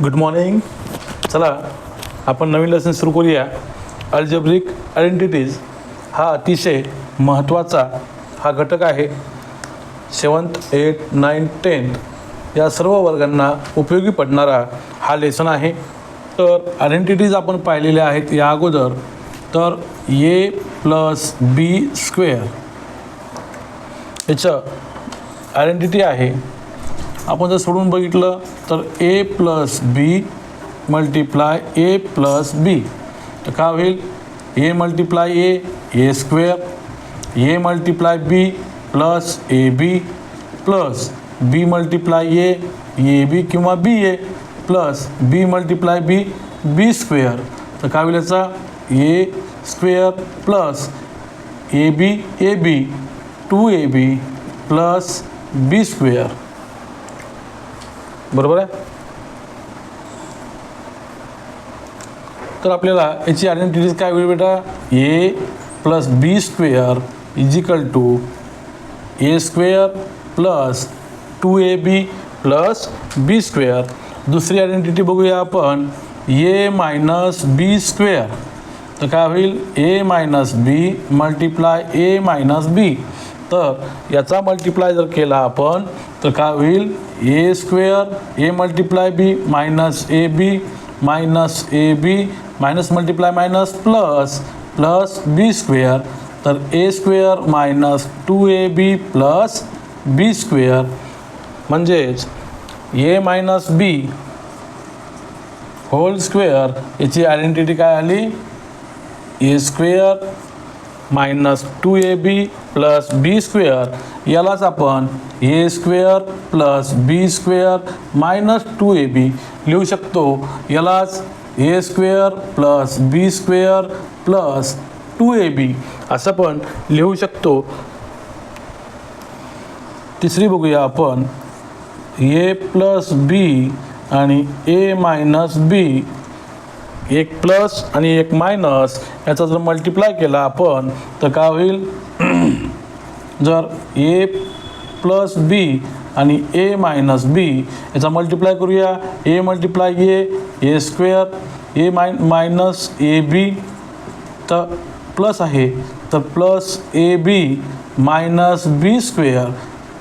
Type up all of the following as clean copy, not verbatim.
Good morning. चला आपण नवीन lesson सुरू करूया. अल्जेब्रिक आयडेंटिटीज हा अतिशय महत्त्वाचा हा घटक आहे. 7th, 8th, 9th, 10th या सर्व वर्गांना उपयोगी पडणारा हा लेसन आहे. तर आयडेंटिटीज आपण पाहिलेल्या आहेत या अगोदर. तर ए प्लस बी स्क्वेअर याचं आयडेंटिटी आहे. आपण जर सोडून बघितलं तर A plus B multiply A plus B तर काय होईल? A multiply A square, A multiply B plus A B plus B multiply A B किंवा B A plus B multiply B square तर काय होईल? याचा A square plus A B 2ab plus B square. बरोबर आहे. तर आपल्याला याची आयडेंटिटीज काय होईल बेटा? A plus B square is equal to A square plus 2ab plus B square. दुसरी आयडेंटिटी बघूया आपण. ए मायनस बी स्क्वेअर तर काय होईल? A minus B multiply A minus B. तर याचा मल्टिप्लाय जर केला आपण तर काय होईल? A square A multiply B minus A B minus multiply minus plus B square. तर A square minus 2ab plus B square म्हणजेच A minus B whole square याची आयडेंटिटी काय आली? ए square minus 2ab plus B square. यालाच आपण A square plus B square minus 2ab लिहू शकतो. यालाच ए square plus B square plus 2ab असं पण लिहू शकतो. तिसरी बघूया आपण. ए प्लस बी आणि ए मायनस बी, एक प्लस आणि एक मायनस याचा जर मल्टिप्लाय केला आपण तर काय होईल? जर ए प्लस बी आणि ए मायनस बी याचा मल्टिप्लाय करूया. A multiply A square A minus A B तर प्लस आहे तर plus A B minus B square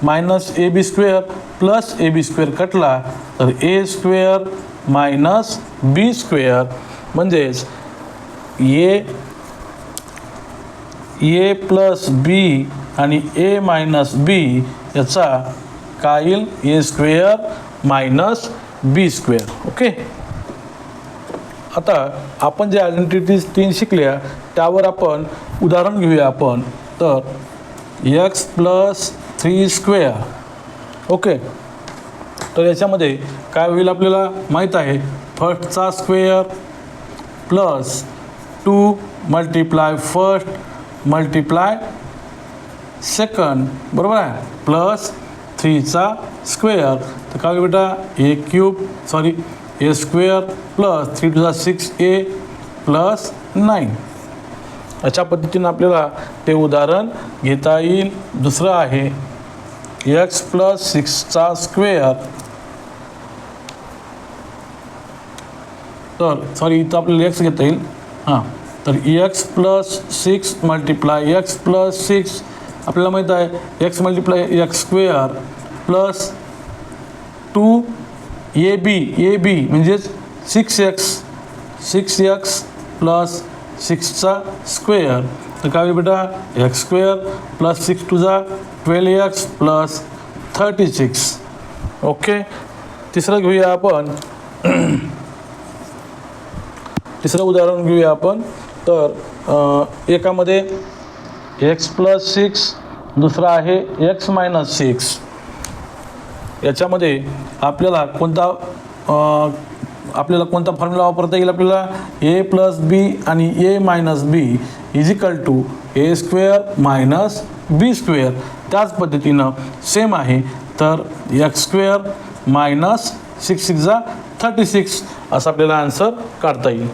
minus A B square plus A B square कटला तर A square minus B square म्हणजेच A plus B आणि A minus बी याचा काय येईल? A square minus B square. Okay. आता आपण जे आयडेंटिटीज 3 शिकल्या त्यावर आपण उदाहरण घेऊया आपण. तर एक्स प्लस 3 स्क्वेअर. ओके. तर याच्यामध्ये काय होईल आपल्याला माहीत आहे. फर्स्टचा square plus 2 multiply first multiply second बरोबर आहे प्लस 3चा स्क्वेअर तर काय होईल बेटा? A square plus 3 to the 6a plus 9. अशा पद्धतीनं आपल्याला ते उदाहरण घेता येईल. दुसरं आहे एक्स प्लस 6चा स्क्वेअर. तर इथं आपल्याला एक्स घेता येईल. तर x plus 6 multiply x plus 6 आपल्याला माहीत आहे x multiply x square plus 2ab म्हणजेच 6x प्लस 6चा स्क्वेअर तर काय होईल बेटा? X square plus 6 to the 12x plus 36. Okay. तिसरं घेऊया आपण. तिसरं उदाहरण घेऊया आपण. तर एकामध्ये एक्स प्लस 6 दुसरा आहे एक्स मायनस 6. याच्यामध्ये आपल्याला कोणता फॉर्म्युला वापरता येईल? आपल्याला ए प्लस बी आणि A minus B is equal to A square minus B square. त्याच पद्धतीनं सेम आहे. तर एक्स स्क्वेअर मायनस 6 36 असं आपल्याला आन्सर काढता येईल.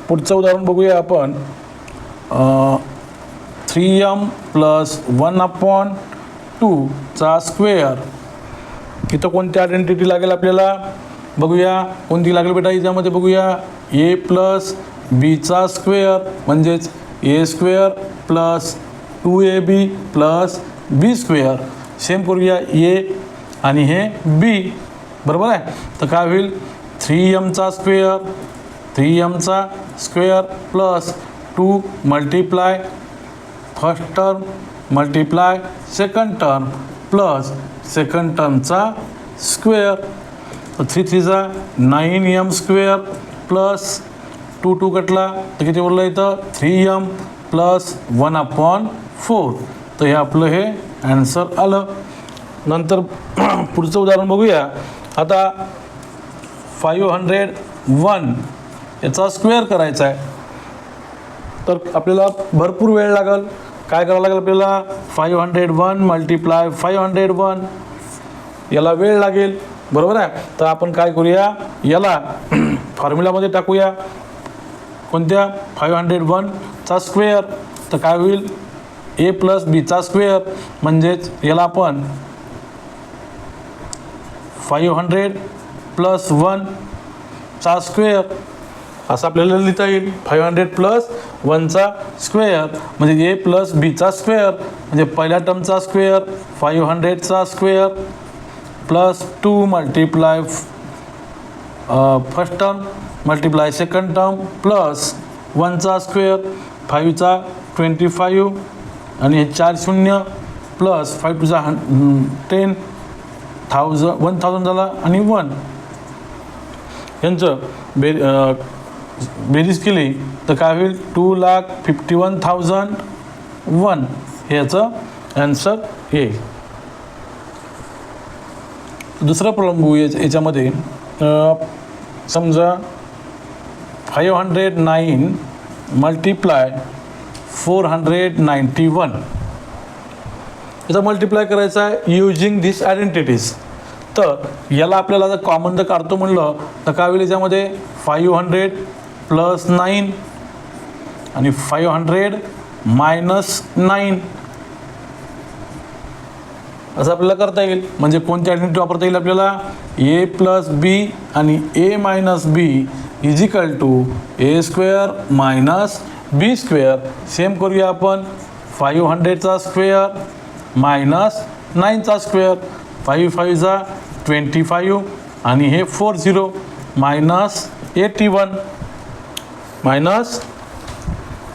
पुढचं उदाहरण बघूया आपण. 3m plus 1/2 2चा square. इथं कोणती आयडेंटिटी लागेल आपल्याला बघूया. कोणती लागेल बेटा याच्यामध्ये बघूया. ए प्लस बीचा स्क्वेअर म्हणजेच A square plus 2ab plus B square. Same करूया ए आणि हे बी. बरोबर आहे. तर काय होईल 3mचा स्क्वेअर 3mचा square plus 2 multiply first term multiply second term plus second टर्मचा स्क्वेअर. तर 3 3 9m स्क्वेअर प्लस 2 2 कटला तर किती बोललं इथं 3m प्लस 1/4. तर हे आपलं हे ॲन्सर आलं. नंतर पुढचं उदाहरण बघूया. आता 501 याचा स्क्वेअर करायचा आहे. तर आपल्याला भरपूर वेळ लागेल. काय करावं लागेल आपल्याला 501 मल्टिप्लाय 501 याला वेळ लागेल. बरोबर आहे. तर आपण काय करूया याला फॉर्म्युलामध्ये टाकूया. कोणत्या 501चा स्क्वेअर. तर काय होईल ए प्लस बीचा स्क्वेअर म्हणजेच याला आपण 500 प्लस 1चा स्क्वेअर असं आपल्याला लिहिता येईल. 500 प्लस 1चा स्क्वेअर म्हणजे ए प्लस बीचा स्क्वेअर म्हणजे पहिल्या टर्मचा स्क्वेअर 500चा square plus 2 multiply first term multiply second term plus 1चा स्क्वेअर 5चा 25 आणि हे 4 0 प्लस 5 2 10 1000 झाला आणि 1 यांचं बेरीज केली तर काय होईल 2,51,001 हे याचं ॲन्सर येईल. दुसरा प्रॉब्लेम बघू याच्यामध्ये. समजा 509 मल्टिप्लाय 491 याचा मल्टिप्लाय करायचा आहे युजिंग धिस आयडेंटिटीज. तर याला आपल्याला जर कॉमन जर काढतो म्हणलं तर काय होईल याच्यामध्ये 500 प्लस 9 आणि 500 मायनस 9 असं आपल्याला करता येईल. म्हणजे कोणती आयडेंटिटी वापरता येईल आपल्याला ए प्लस बी आणि A minus B is equal to A square minus B square. Same करूया आपण 500चा स्क्वेअर मायनस 9चा स्क्वेअर 5 5 25 आणि हे 40 मायनस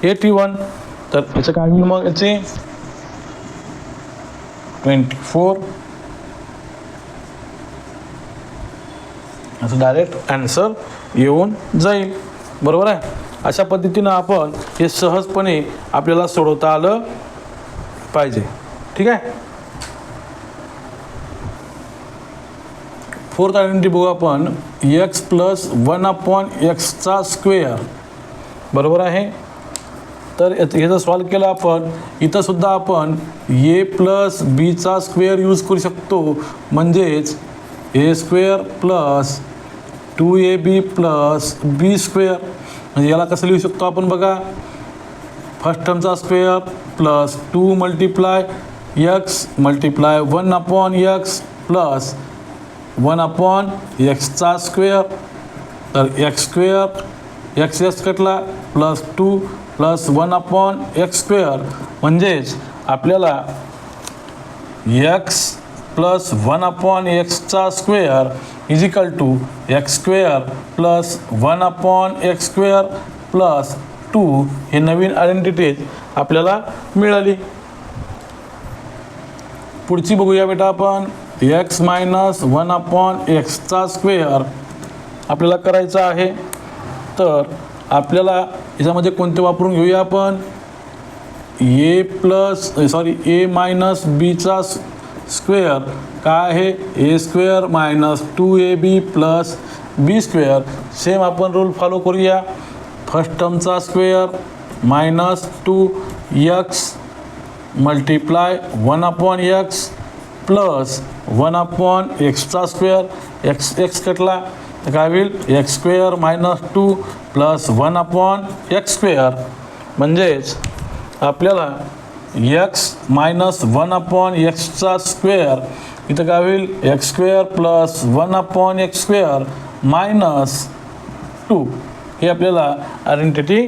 81 तर याचं काय होईल मग याचे 24 असं डायरेक्ट ॲन्सर येऊन जाईल. बरोबर आहे. अशा पद्धतीनं आपण हे सहजपणे आपल्याला सोडवता आलं पाहिजे. ठीक आहे. फोर्थ आयडेंटिटी बघू आपण x प्लस 1/xचा स्क्वेअर. बरोबर आहे. तर याचं सॉल्व केलं आपण. इथंसुद्धा आपण ए प्लस बीचा स्क्वेअर यूज करू शकतो म्हणजेच A square plus 2ab plus B square. म्हणजे याला कसं लिहू शकतो आपण बघा. फर्स्ट टर्मचा square plus 2 multiply x multiply 1/x plus 1/xचा स्क्वेअर. तर x स्क्वेअर x कटला प्लस 2 प्लस 1/x स्क्वेअर म्हणजेच आपल्याला x प्लस 1/xचा square is equal to x square plus 1/x square plus 2 हे नवीन आयडेंटिटीज आपल्याला मिळाली. पुढची बघूया बेटा आपण x मायनस 1/xचा स्क्वेअर आपल्याला करायचा आहे. तर आपल्याला याच्यामध्ये कोणते वापरून घेऊया आपण ए मायनस बीचा स्क्वेअर काय आहे A square minus 2ab plus B square. Same आपण रूल फॉलो करूया. फर्स्ट टर्मचा square minus 2x multiply 1/x plus 1/xचा स्क्वेअर x कटला तर काय होईल x square minus 2 plus 1/x square म्हणजेच आपल्याला एक्स मायनस 1/x², इथं काय होईल x² प्लस 1/x² मायनस 2, हे आपल्याला आयडेंटिटी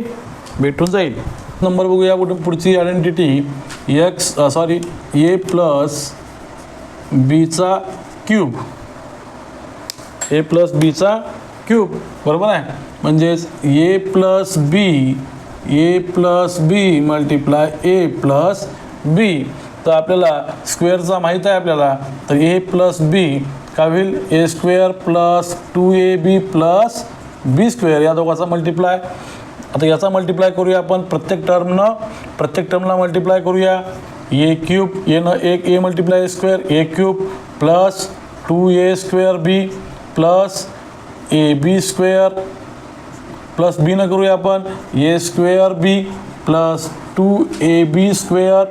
भेटून जाईल. नंबर बघूया पुढची आयडेंटिटी a प्लस बीचा क्यूब, a प्लस बीचा क्यूब, बरोबर आहे. म्हणजेच a plus B multiply a plus B. तर आपल्याला स्क्वेअरचा माहीत आहे आपल्याला, तर a प्लस बी काय होईल a² plus 2ab plus b², या दोघांचा मल्टिप्लाय. आता याचा मल्टिप्लाय करूया आपण प्रत्येक टर्मला मल्टिप्लाय करूया. a³ येणं एक a मल्टिप्लाय a² a³ plus 2a² plus ab² plus B न करूया आपण a² plus 2ab²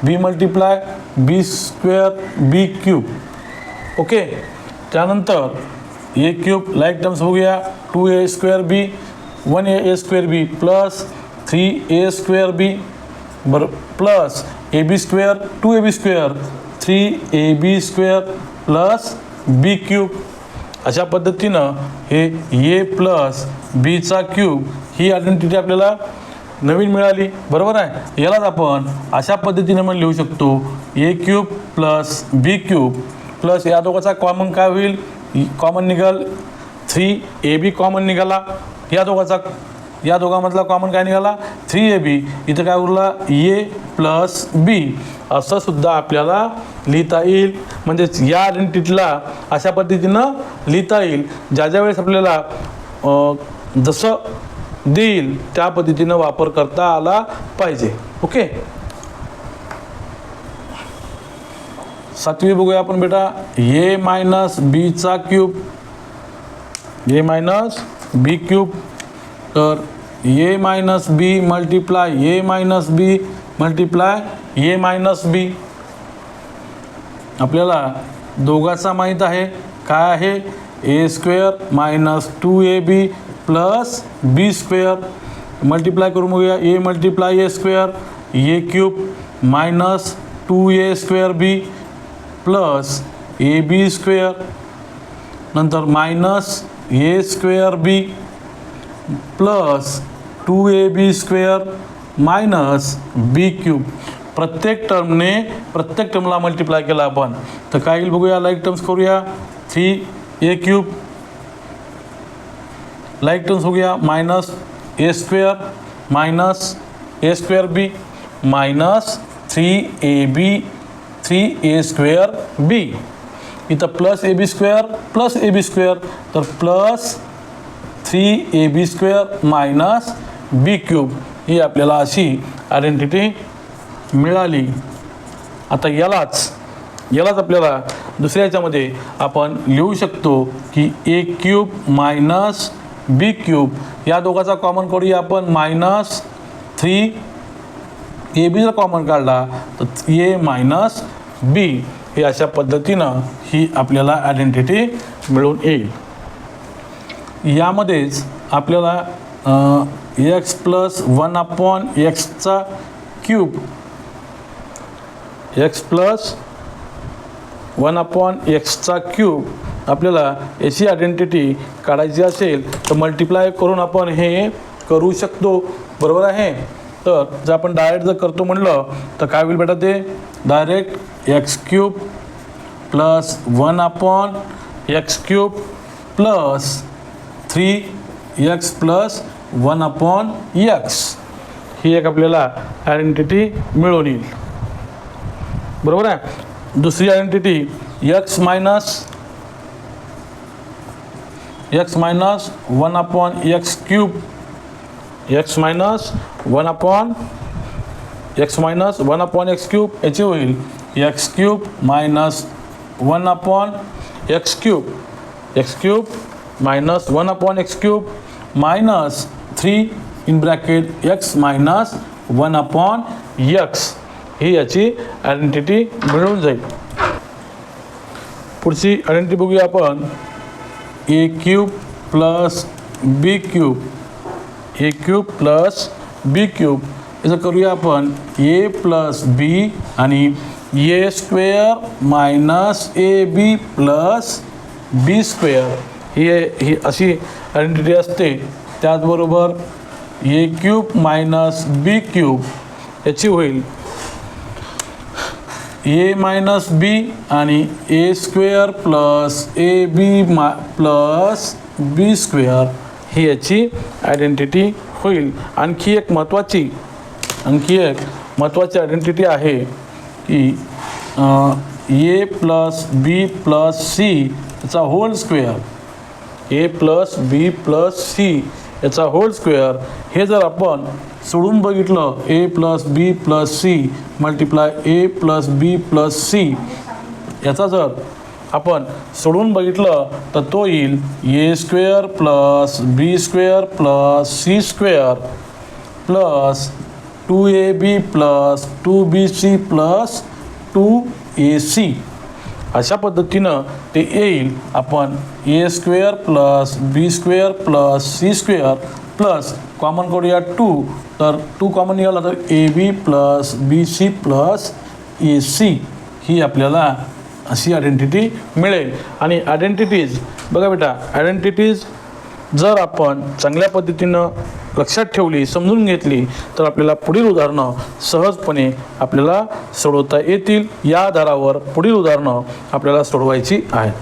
b multiply b² b³. Okay, त्यानंतर a³ लाईक टर्म्स बघूया. 2a² 1a² plus 3a² plus ab² 2ab² 3ab² plus b³. अशा पद्धतीनं हे a प्लस बीचा cube ही identity आपल्याला नवीन मिळाली, बरोबर आहे. यालाच आपण अशा पद्धतीने पण लिहू शकतो a³ प्लस b³ प्लस या दोघांचा कॉमन काय होईल, कॉमन निघाल 3ab कॉमन निघाला. या दोघांमधला कॉमन काय निघाला 3ab. इथं काय उरला a प्लस बी, असं सुद्धा आपल्याला लिहिता येईल. म्हणजेच या आयडेंटिटीला अशा पद्धतीनं लिहिता येईल. ज्या वेळेस आपल्याला जसं देईल त्या पद्धतीनं वापर करता आला पाहिजे. ओके, 7वी बघूया आपण बेटा. a मायनस बीचा cube, a minus B cube. तर a minus B multiply a minus B multiply a minus B. आपल्याला दोघांचा माहीत आहे काय आहे a² minus 2ab plus b² multiply करून बघूया. a मल्टिप्लाय a² a³ minus 2a² plus ab², नंतर minus a² plus 2ab² minus b³. प्रत्येक टर्मला मल्टिप्लाय केला आपण तर काय येईल बघूया. लाईक टर्म्स करूया. 3a³ लाईक टर्म्स हो गया minus a² minus a² minus 3a² इथं प्लस ab² तर प्लस 3ab² मायनस b³ ही आपल्याला अशी आयडेंटिटी मिळाली. आता यालाच आपल्याला दुसऱ्या याच्यामध्ये आपण लिहू शकतो की a³ मायनस b³ या दोघांचा कॉमन करूया आपण. मायनस 3ab जर कॉमन काढला तर a मायनस b हे अशा पद्धतीनं ही आपल्याला आयडेंटिटी मिळून येईल. यामध्येच आपल्याला x प्लस 1/xचा क्यूब x प्लस 1/xचा क्यूब आपल्याला याची आयडेंटिटी काढायची असेल तर मल्टिप्लाय करून आपण हे करू शकतो, बरोबर आहे. तर जर आपण डायरेक्ट जर करतो म्हणलं तर काय होईल बेटा, ते direct x³ plus 1/x³ plus 3x plus 1/x ही एक आपल्याला आयडेंटिटी मिळून येईल, बरोबर आहे. दुसरी identity x minus 1/x³ x minus 1/x³ याची होईल x³ minus 1/x³ minus 1/x³ minus 3 in bracket x minus 1/x ही याची आयडेंटिटी मिळून जाईल. पुढची आयडेंटिटी बघूया आपण. a³ plus b³ a³ plus b³ याचं करूया आपण ए प्लस बी आणि A square minus A B plus B square ही अशी आयडेंटिटी असते. त्याचबरोबर A cube minus B cube याची होईल ए मायनस बी आणि A square plus A B plus B square ही याची आयडेंटिटी होईल. आणखी एक महत्त्वाची आयडेंटिटी आहे की A plus B plus C याचा whole square A plus B plus C याचा होल स्क्वेअर हे जर आपण सोडून बघितलं A plus B plus C multiply A plus B plus C याचा जर आपण सोडून बघितलं तर तो येईल A square plus B square plus C square plus 2ab plus 2bc plus 2ac अशा पद्धतीनं ते येईल. आपण A square plus B square plus C square plus common करूया 2 तर 2 कॉमन निघाला तर A B plus B C plus A C ही आपल्याला अशी आयडेंटिटी मिळेल. आणि आयडेंटिटीज बघा बेटा, आयडेंटिटीज जर आपण चांगल्या पद्धतीनं लक्षात ठेवली, समजून घेतली तर आपल्याला पुढील उदाहरणं सहजपणे आपल्याला सोडवता येतील. या आधारावर पुढील उदाहरणं आपल्याला सोडवायची आहेत.